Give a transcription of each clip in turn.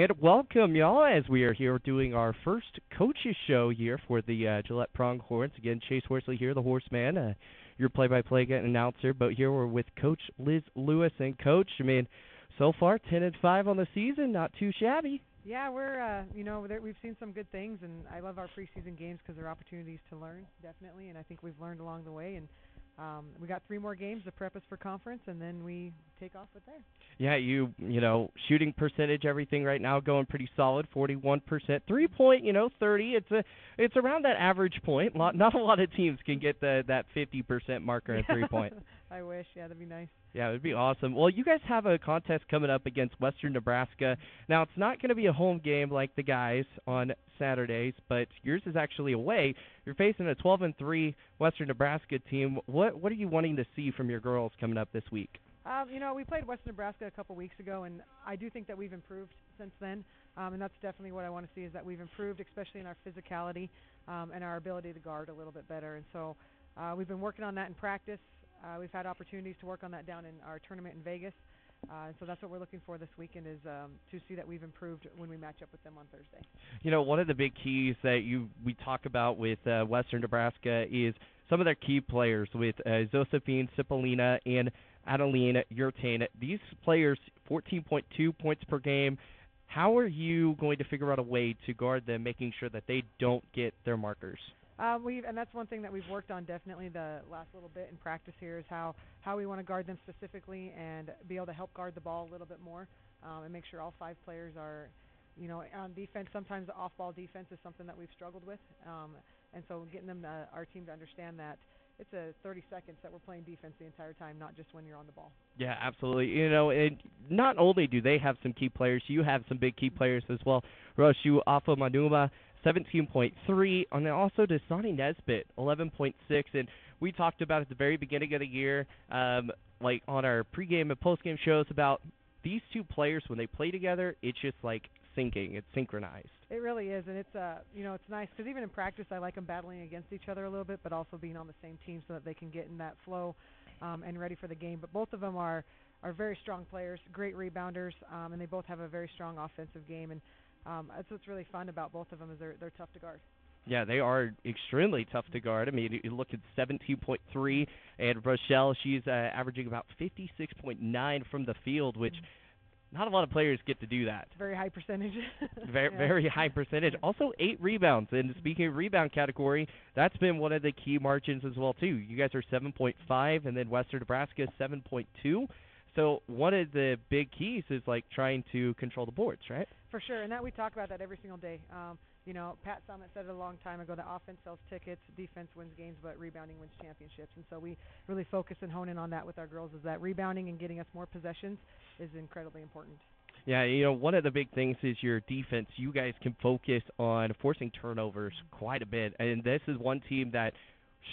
And welcome, y'all, as we are here doing our first coaches show here for the Gillette Pronghorns. Again, Chase Horsley here, the horseman, your play-by-play announcer. But here we're with Coach Liz Lewis. And, Coach, I mean, so far 10-5 on the season, not too shabby. Yeah, we've seen some good things, and I love our preseason games because they're opportunities to learn, definitely, and I think we've learned along the way. And we got 3 more games to prep us for conference, and then we take off with there. Yeah, shooting percentage, everything right now going pretty solid, 41%. 3-point, 30. It's around that average point. Not a lot of teams can get that 50% marker at 3-point. I wish. Yeah, that'd be nice. Yeah, it would be awesome. Well, you guys have a contest coming up against Western Nebraska. Now, it's not going to be a home game like the guys on Saturdays, but yours is actually away. You're facing a 12-3 Western Nebraska team. What are you wanting to see from your girls coming up this week? We played Western Nebraska a couple weeks ago, and I do think that we've improved since then, and that's definitely what I want to see is that we've improved, especially in our physicality and our ability to guard a little bit better. And so we've been working on that in practice. We've had opportunities to work on that down in our tournament in Vegas. And so that's what we're looking for this weekend is to see that we've improved when we match up with them on Thursday. One of the big keys that we talk about with Western Nebraska is some of their key players with Josephine Cipollina and Adeline Yurtain. These players, 14.2 points per game. How are you going to figure out a way to guard them, making sure that they don't get their markers? And that's one thing that we've worked on definitely the last little bit in practice here is how we want to guard them specifically and be able to help guard the ball a little bit more and make sure all 5 players are, on defense. Sometimes the off-ball defense is something that we've struggled with, and so getting them, our team, to understand that it's a 30 seconds that we're playing defense the entire time, not just when you're on the ball. Yeah, absolutely. And not only do they have some key players, you have some big key players as well. Roshu Afamanuma, 17.3, and then also Dasani Nesbitt, 11.6. And we talked about at the very beginning of the year, like on our pregame and postgame shows, about these 2 players, when they play together, it's just like syncing. It's synchronized. It really is, and it's it's nice because even in practice, I like them battling against each other a little bit, but also being on the same team so that they can get in that flow and ready for the game. But both of them are very strong players, great rebounders, and they both have a very strong offensive game. And that's what's really fun about both of them is they're tough to guard. Yeah, they are extremely tough to guard. I mean, you look at 17.3, and Rochelle, she's averaging about 56.9 from the field, which not a lot of players get to do that. It's a very high percentage. Very high percentage. Also 8 rebounds. And speaking of rebound category, that's been one of the key margins as well, too. You guys are 7.5, and then Western Nebraska 7.2. So one of the big keys is like trying to control the boards, right? For sure, and that we talk about that every single day. Pat Summit said it a long time ago that offense sells tickets, defense wins games, but rebounding wins championships. And so we really focus and hone in on that with our girls is that rebounding and getting us more possessions is incredibly important. Yeah, one of the big things is your defense. You guys can focus on forcing turnovers quite a bit, and this is one team that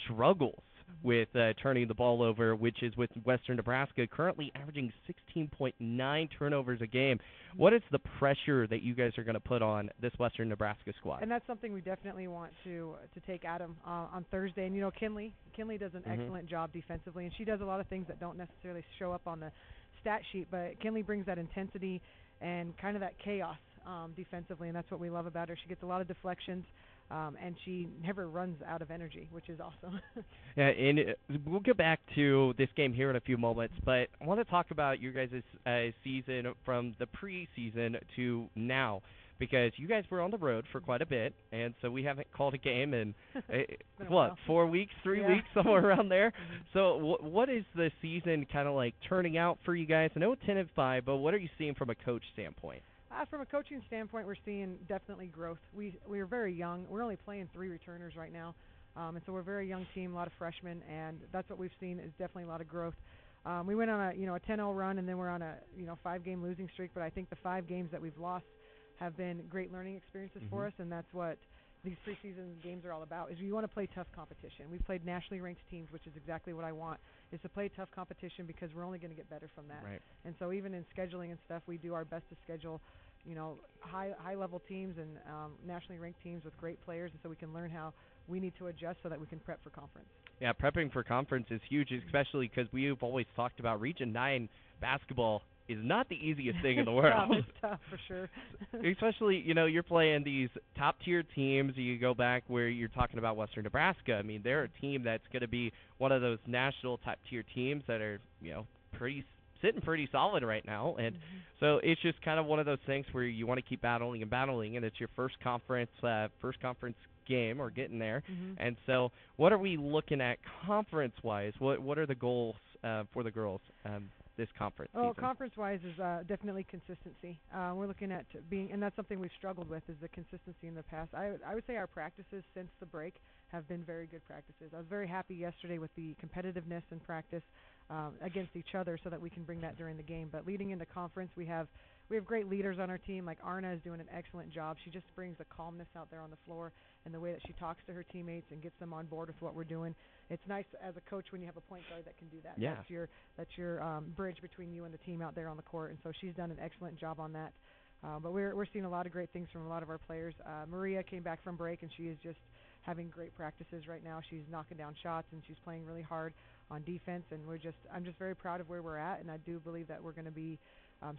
struggles with turning the ball over, which is with Western Nebraska, currently averaging 16.9 turnovers a game. What is the pressure that you guys are going to put on this Western Nebraska squad? And that's something we definitely want to take at them on Thursday. And, Kinley does an excellent job defensively, and she does a lot of things that don't necessarily show up on the stat sheet, but Kinley brings that intensity and kind of that chaos defensively, and that's what we love about her. She gets a lot of deflections. And she never runs out of energy, which is awesome. Yeah, and we'll get back to this game here in a few moments, but I want to talk about your guys' season from the preseason to now, because you guys were on the road for quite a bit, and so we haven't called a game in, 4 weeks, 3 weeks, somewhere around there. So what is the season kind of like turning out for you guys? I know 10-5, but what are you seeing from a coach standpoint? From a coaching standpoint, we're seeing definitely growth. We're very young. We're only playing 3 returners right now, and so we're a very young team, a lot of freshmen, and that's what we've seen is definitely a lot of growth. We went on a 10-0 run, and then we're on a 5-game losing streak. But I think the 5 games that we've lost have been great learning experiences for us, and that's what these preseason games are all about. Is you want to play tough competition. We've played nationally ranked teams, which is exactly what I want. Is to play tough competition because we're only going to get better from that. Right. And so even in scheduling and stuff, we do our best to schedule high level teams and nationally ranked teams with great players, and so we can learn how we need to adjust so that we can prep for conference. Yeah, prepping for conference is huge, especially because we've always talked about Region 9 basketball is not the easiest thing in the Tough, world. it's tough for sure. Especially, you're playing these top-tier teams. You go back where you're talking about Western Nebraska. I mean, they're a team that's going to be one of those national top-tier teams that are, pretty sitting pretty solid right now. And so it's just kind of one of those things where you want to keep battling and battling, and it's your first conference game or getting there. And so what are we looking at conference-wise? What are the goals for the girls this conference season? Conference-wise is definitely consistency. We're looking at being, and that's something we've struggled with, is the consistency in the past. I would say our practices since the break have been very good practices. I was very happy yesterday with the competitiveness in practice against each other so that we can bring that during the game. But leading into conference, we have great leaders on our team. Like Arna is doing an excellent job. She just brings a calmness out there on the floor and the way that she talks to her teammates and gets them on board with what we're doing. It's nice as a coach when you have a point guard that can do that. Yeah. That's your bridge between you and the team out there on the court, and so she's done an excellent job on that. But we're seeing a lot of great things from a lot of our players. Maria came back from break, and she is just having great practices right now. She's knocking down shots, and she's playing really hard on defense, and I'm just very proud of where we're at, and I do believe that we're going to be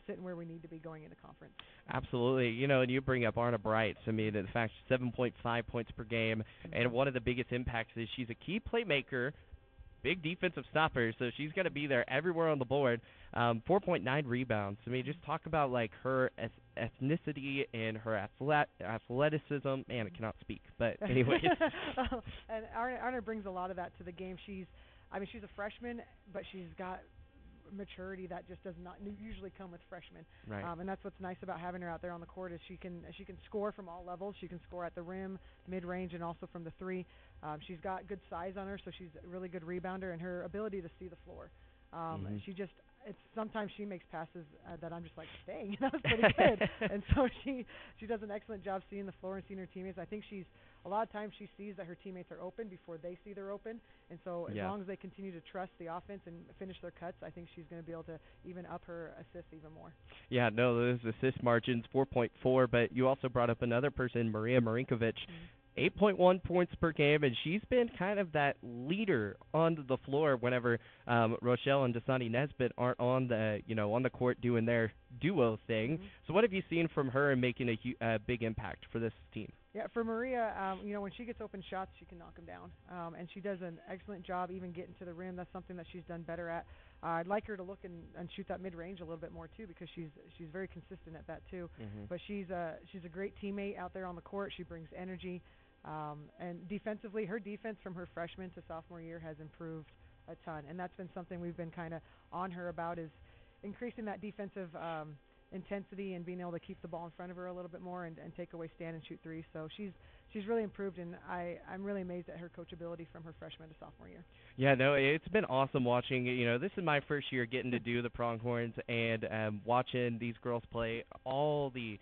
sitting where we need to be going into conference. Absolutely. And you bring up Arna Brights. I mean, the fact 7.5 points per game, and one of the biggest impacts is she's a key playmaker, big defensive stopper, so she's going to be there everywhere on the board. 4.9 rebounds. I mean, just talk about, like, her ethnicity and her athleticism. Man, I cannot speak, but anyways. And Arna brings a lot of that to the game. She's a freshman, but she's got maturity that just does not usually come with freshmen. Right. And that's what's nice about having her out there on the court is she can score from all levels. She can score at the rim, mid-range, and also from the three. She's got good size on her, so she's a really good rebounder, and her ability to see the floor. Sometimes she makes passes that I'm just like, dang, that was pretty good. And so she does an excellent job seeing the floor and seeing her teammates. I think a lot of times she sees that her teammates are open before they see they're open. And so as long as they continue to trust the offense and finish their cuts, I think she's going to be able to even up her assists even more. Yeah, no, those assist margins, 4.4, but you also brought up another person, Maria Marinkovic. 8.1 points per game, and she's been kind of that leader on the floor whenever Rochelle and Dasani Nesbitt aren't on the court doing their duo thing. So what have you seen from her in making a big impact for this team? Yeah, for Maria, when she gets open shots, she can knock them down, and she does an excellent job even getting to the rim. That's something that she's done better at. I'd like her to look and shoot that mid-range a little bit more too, because she's very consistent at that too. But she's a great teammate out there on the court. She brings energy. And defensively, her defense from her freshman to sophomore year has improved a ton, and that's been something we've been kind of on her about, is increasing that defensive intensity and being able to keep the ball in front of her a little bit more and take away stand and shoot threes. So she's really improved, and I'm really amazed at her coachability from her freshman to sophomore year. Yeah, no, it's been awesome watching. This is my first year getting to do the Pronghorns, and watching these girls play. All the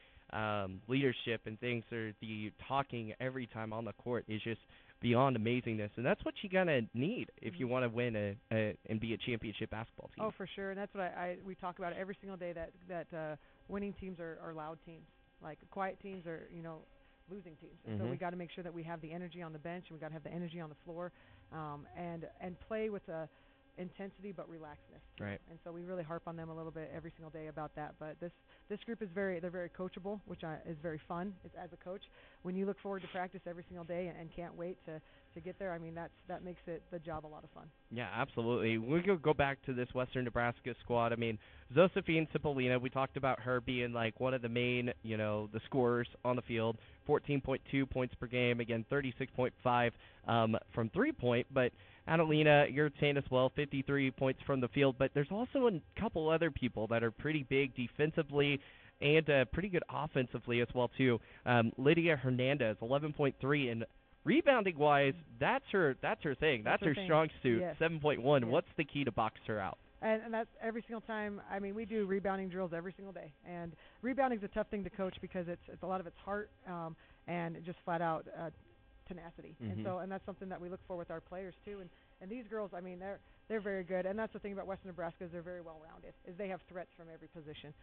leadership and things, or the talking every time on the court is just beyond amazingness, and that's what you're gonna need if you want to win and be a championship basketball team. Oh, for sure, and that's what we talk about every single day, that winning teams are loud teams. Like quiet teams are losing teams. And so we got to make sure that we have the energy on the bench, and we got to have the energy on the floor, and play with a intensity but relaxedness too. Right. And so we really harp on them a little bit every single day about that. But this group is they're very coachable, which is very fun. It's, as a coach, when you look forward to practice every single day and can't wait to get there, I mean that makes the job a lot of fun. Yeah, absolutely. We could go back to this Western Nebraska squad. I mean, Josephine Cipollina, we talked about her being like one of the main, the scorers on the field. 14.2 points per game, again 36.5 from 3-point, but Adelina, you're saying as well, 53 points from the field, but there's also a couple other people that are pretty big defensively and pretty good offensively as well too. Lydia Hernandez, 11.3, and rebounding-wise, that's her thing. That's her strong suit, yes. 7.1. Yes. What's the key to box her out? And that's every single time. I mean, we do rebounding drills every single day, and rebounding is a tough thing to coach because it's a lot of it's heart and just flat out tenacity. And that's something that we look for with our players too. And these girls, I mean, they're very good. And that's the thing about Western Nebraska, is they're very well rounded. Is they have threats from every position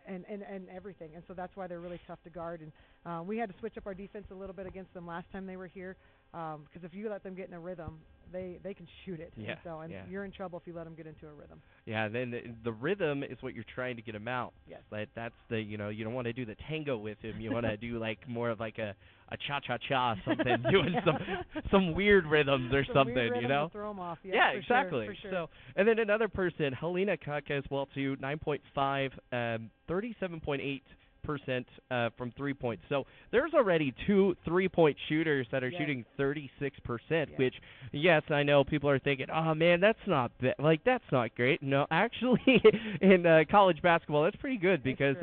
and everything. And so that's why they're really tough to guard. And we had to switch up our defense a little bit against them last time they were here, because if you let them get in a rhythm, they can shoot it. Yeah. And Yeah. you're in trouble if you let them get into a rhythm. Yeah, then the rhythm is what you're trying to get him out. Yes. But that's the, you don't want to do the tango with him. You want to do like more of like a cha-cha-cha something, doing some weird rhythms or some something, weird rhythms to throw them off. Yeah, for exactly. Sure, for sure. So, and then another person, Helena Kuck as well too, 9.5, 37.8% from 3 points. So there's already 2 3-point shooters that are shooting 36%, which, yes, I know people are thinking, oh man, that's not that's not great. No, actually, in college basketball, that's pretty good because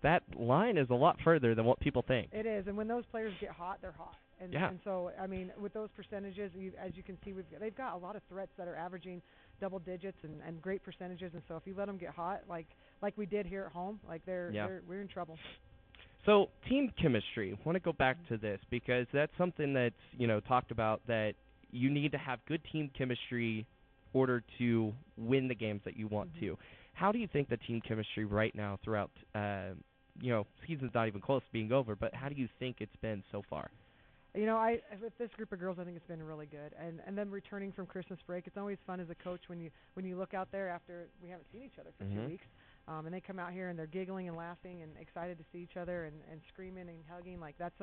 that line is a lot further than what people think. It is, and when those players get hot, they're hot. And so, I mean, with those percentages, as you can see, they've got a lot of threats that are averaging double digits and great percentages. And so, if you let them get hot, like we did here at home, we're in trouble. So, team chemistry. I want to go back to this because that's something that's talked about, that you need to have good team chemistry in order to win the games that you want to. How do you think the team chemistry right now throughout, season's not even close to being over, but how do you think it's been so far? With this group of girls, I think it's been really good. And then returning from Christmas break, it's always fun as a coach when you look out there after we haven't seen each other for 2 weeks, and they come out here and they're giggling and laughing and excited to see each other and screaming and hugging. Like that's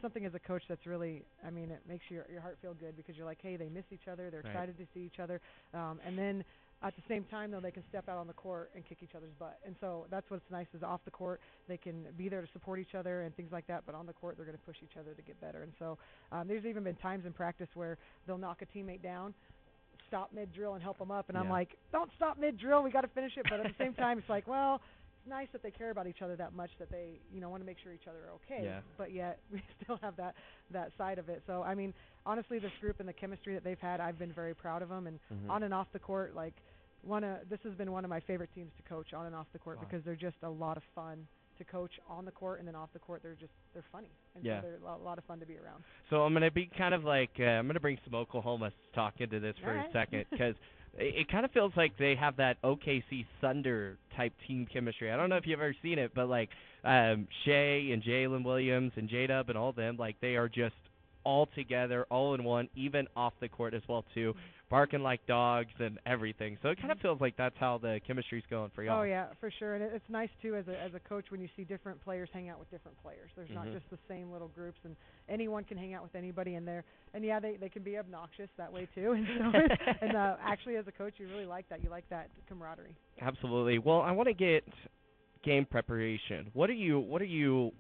something as a coach that's really, it makes your heart feel good because you're like, hey, they miss each other, they're excited to see each other, and then at the same time, though, they can step out on the court and kick each other's butt. And so that's what's nice is off the court, they can be there to support each other and things like that, but on the court, they're going to push each other to get better. And so there's even been times in practice where they'll knock a teammate down, stop mid-drill and help them up. And I'm like, don't stop mid-drill, we got to finish it. But at the same time, it's like, well, it's nice that they care about each other that much that they, want to make sure each other are okay. Yeah. But yet we still have that side of it. So, honestly, this group and the chemistry that they've had, I've been very proud of them. And on and off the court, this has been one of my favorite teams to coach on and off the court because they're just a lot of fun to coach on the court, and then off the court they're funny, and so they're a lot of fun to be around. So I'm gonna be kind of like I'm gonna bring some Oklahoma talk into this for a second because it kind of feels like they have that OKC Thunder type team chemistry. I don't know if you've ever seen it, but Shea and Jalen Williams and J-Dub and all of them, they are just all together, all in one, even off the court as well too, barking like dogs and everything. So it kind of feels like that's how the chemistry's going for y'all. Oh yeah, for sure. And it's nice too as a coach when you see different players hang out with different players. There's not just the same little groups, and anyone can hang out with anybody in there. And yeah, they can be obnoxious that way too. And so actually as a coach, you really like that. You like that camaraderie. Absolutely. Well, I want to get game preparation. What are you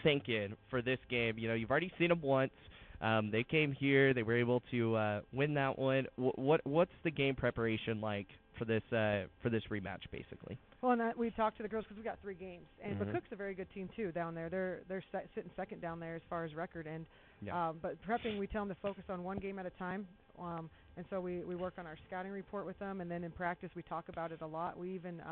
thinking for this game? You've already seen them once. They came here. They were able to win that one. What's the game preparation like for this rematch, basically? Well, and we talked to the girls because we got 3 games, and but Cook's a very good team too down there. They're sitting second down there as far as record, and but prepping, we tell them to focus on one game at a time. And so we work on our scouting report with them, and then in practice we talk about it a lot. We even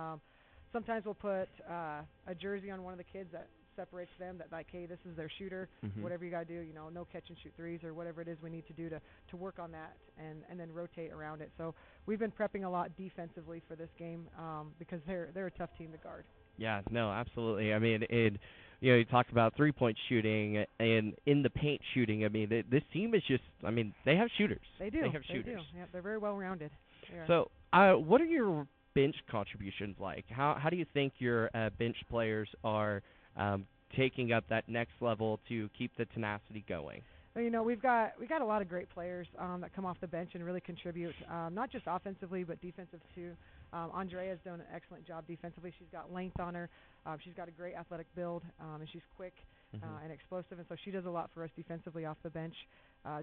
sometimes we'll put a jersey on one of the kids that separates them, that hey, this is their shooter, whatever you got to do, no catch and shoot threes or whatever it is we need to do to work on that and then rotate around it. So we've been prepping a lot defensively for this game because they're a tough team to guard. Yeah, no, absolutely. You talked about 3-point shooting and in the paint shooting. This team is just, they have shooters. They do. They have shooters. They do. Yeah, they're very well rounded. So what are your bench contributions like? How do you think your bench players are taking up that next level to keep the tenacity going? Well, we've got a lot of great players that come off the bench and really contribute, not just offensively but defensive too. Andrea's done an excellent job defensively. She's got length on her. She's got a great athletic build, and she's quick and explosive, and so she does a lot for us defensively off the bench.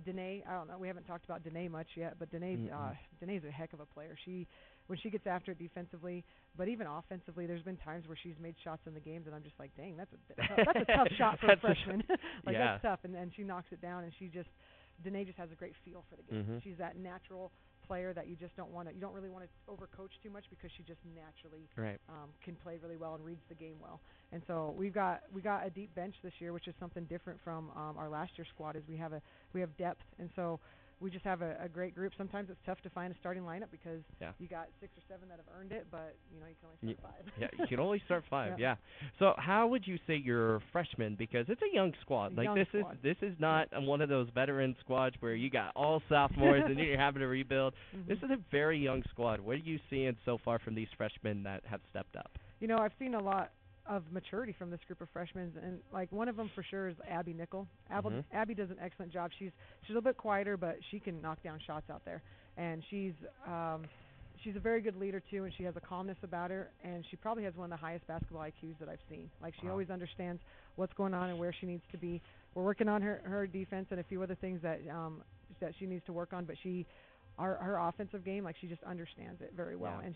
Danae, I don't know, we haven't talked about Danae much yet, but Danae's a heck of a player. When she gets after it defensively, but even offensively, there's been times where she's made shots in the games, and I'm just like, dang, that's a tough shot for a freshman. That's tough, and she knocks it down, and Danae just has a great feel for the game. She's that natural player that you just don't really want to overcoach too much because she just naturally can play really well and reads the game well. And so we got a deep bench this year, which is something different from our last year's squad. Is we have depth, and so we just have a great group. Sometimes it's tough to find a starting lineup because Yeah. you got 6 or 7 that have earned it, but you know you can only start 5. Yeah, you can only start 5. Yep. Yeah. So how would you say your freshmen, because it's a young squad. Like Young this squad. is not one of those veteran squads where you got all sophomores and you're having to rebuild. This is a very young squad. What are you seeing so far from these freshmen that have stepped up? You know, I've seen a lot of maturity from this group of freshmen, and like one of them for sure is Abby Nickel. Abby does an excellent job. She's a little bit quieter, but she can knock down shots out there, and she's a very good leader too, and she has a calmness about her, and she probably has one of the highest basketball IQs that I've seen. Like she always understands what's going on and where she needs to be. We're working on her defense and a few other things that she needs to work on, but her offensive game, like she just understands it very well, and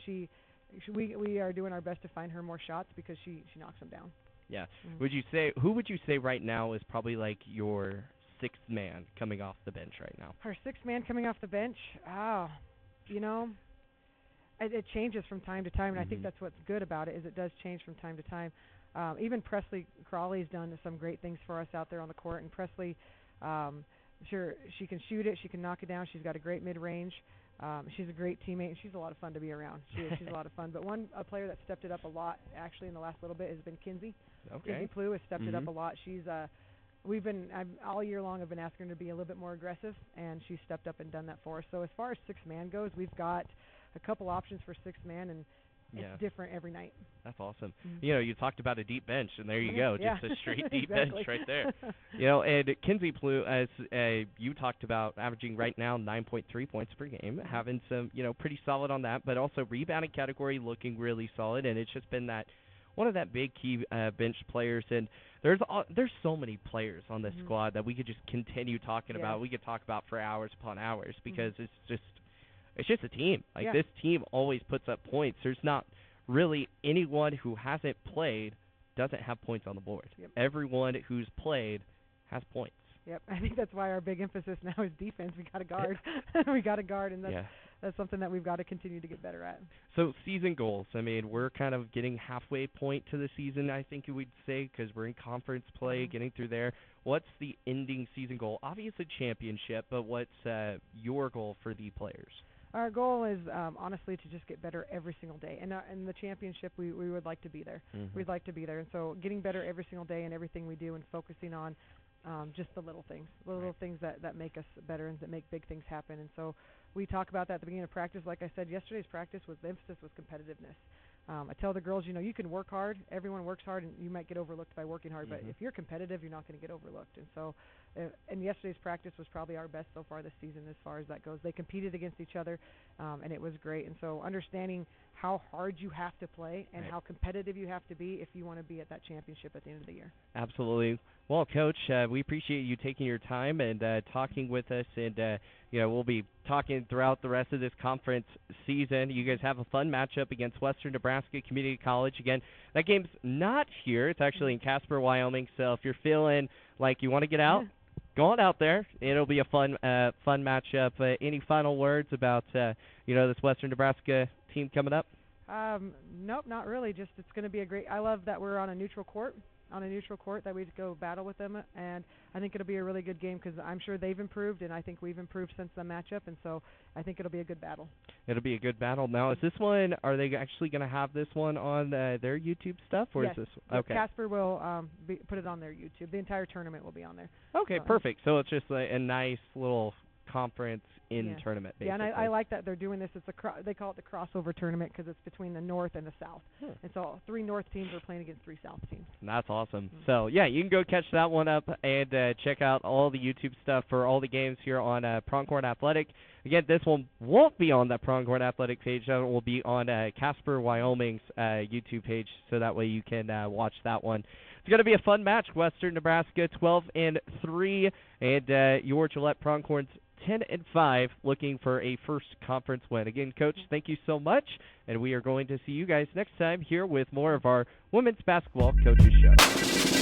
we are doing our best to find her more shots because she knocks them down. Yeah. Who would you say right now is probably like your sixth man coming off the bench right now? Our sixth man coming off the bench? You know, it changes from time to time, and I think that's what's good about it is it does change from time to time. Even Presley Crawley's done some great things for us out there on the court, and Presley, sure, she can shoot it, she can knock it down, she's got a great mid-range. She's a great teammate, and she's a lot of fun to be around. She's a lot of fun. But a player that stepped it up a lot, actually, in the last little bit has been Kinsey. Okay. Kinsey Plew has stepped it up a lot. All year long I've been asking her to be a little bit more aggressive, and she's stepped up and done that for us. So as far as sixth man goes, we've got a couple options for sixth man, and it's different every night. That's awesome. You know, you talked about a deep bench, and there you go, just a straight deep bench right there. You know, and Kinsey Plew, as you talked about, averaging right now 9.3 points per game, having some, pretty solid on that, but also rebounding category looking really solid, and it's just been one of that big key bench players. And there's so many players on this squad that we could just continue talking about. We could talk about for hours upon hours because it's just a team. Like this team always puts up points. There's not really anyone who hasn't played doesn't have points on the board. Everyone who's played has points. Yep, I think that's why our big emphasis now is defense. We got to guard. We got to guard, and that's something that we've got to continue to get better at. So season goals. I mean, we're kind of getting halfway point to the season, I think we'd say, because we're in conference play, getting through there. What's the ending season goal? Obviously championship, but what's your goal for the players? Our goal is honestly to just get better every single day, and the championship we would like to be there. We'd like to be there, and so getting better every single day in everything we do, and focusing on just the little things, things that make us better and that make big things happen. And so we talk about that at the beginning of practice. Like I said, yesterday's practice the emphasis was competitiveness. I tell the girls, you can work hard. Everyone works hard, and you might get overlooked by working hard. But if you're competitive, you're not going to get overlooked. And so, and yesterday's practice was probably our best so far this season as far as that goes. They competed against each other, and it was great. And so understanding how hard you have to play and how competitive you have to be if you want to be at that championship at the end of the year. Absolutely. Well, Coach, we appreciate you taking your time and talking with us, and we'll be talking throughout the rest of this conference season. You guys have a fun matchup against Western Nebraska Community College. Again, that game's not here. It's actually in Casper, Wyoming. So if you're feeling like you want to get out, go on out there. It'll be a fun matchup. Any final words about this Western Nebraska team coming up? Nope, not really. Just it's going to be a great. I love that we're on a neutral court. That we go battle with them, and I think it'll be a really good game because I'm sure they've improved, and I think we've improved since the matchup, and so I think it'll be a good battle. It'll be a good battle. Now, is this one? Are they actually going to have this one on their YouTube stuff, or is this? Okay. Casper will put it on their YouTube. The entire tournament will be on there. Okay, perfect. So it's just a nice little conference tournament, basically. Yeah, and I like that they're doing this. They call it the crossover tournament because it's between the North and the South. And so 3 North teams are playing against 3 South teams. That's awesome. So, you can go catch that one up and check out all the YouTube stuff for all the games here on Pronghorn Athletic. Again, this one won't be on the Pronghorn Athletic page. It will be on Casper, Wyoming's YouTube page, so that way you can watch that one. It's going to be a fun match. Western Nebraska 12-3, and your Gillette Pronghorns 10-5, looking for a first conference win. Again, Coach, thank you so much, and we are going to see you guys next time here with more of our Women's Basketball Coaches Show.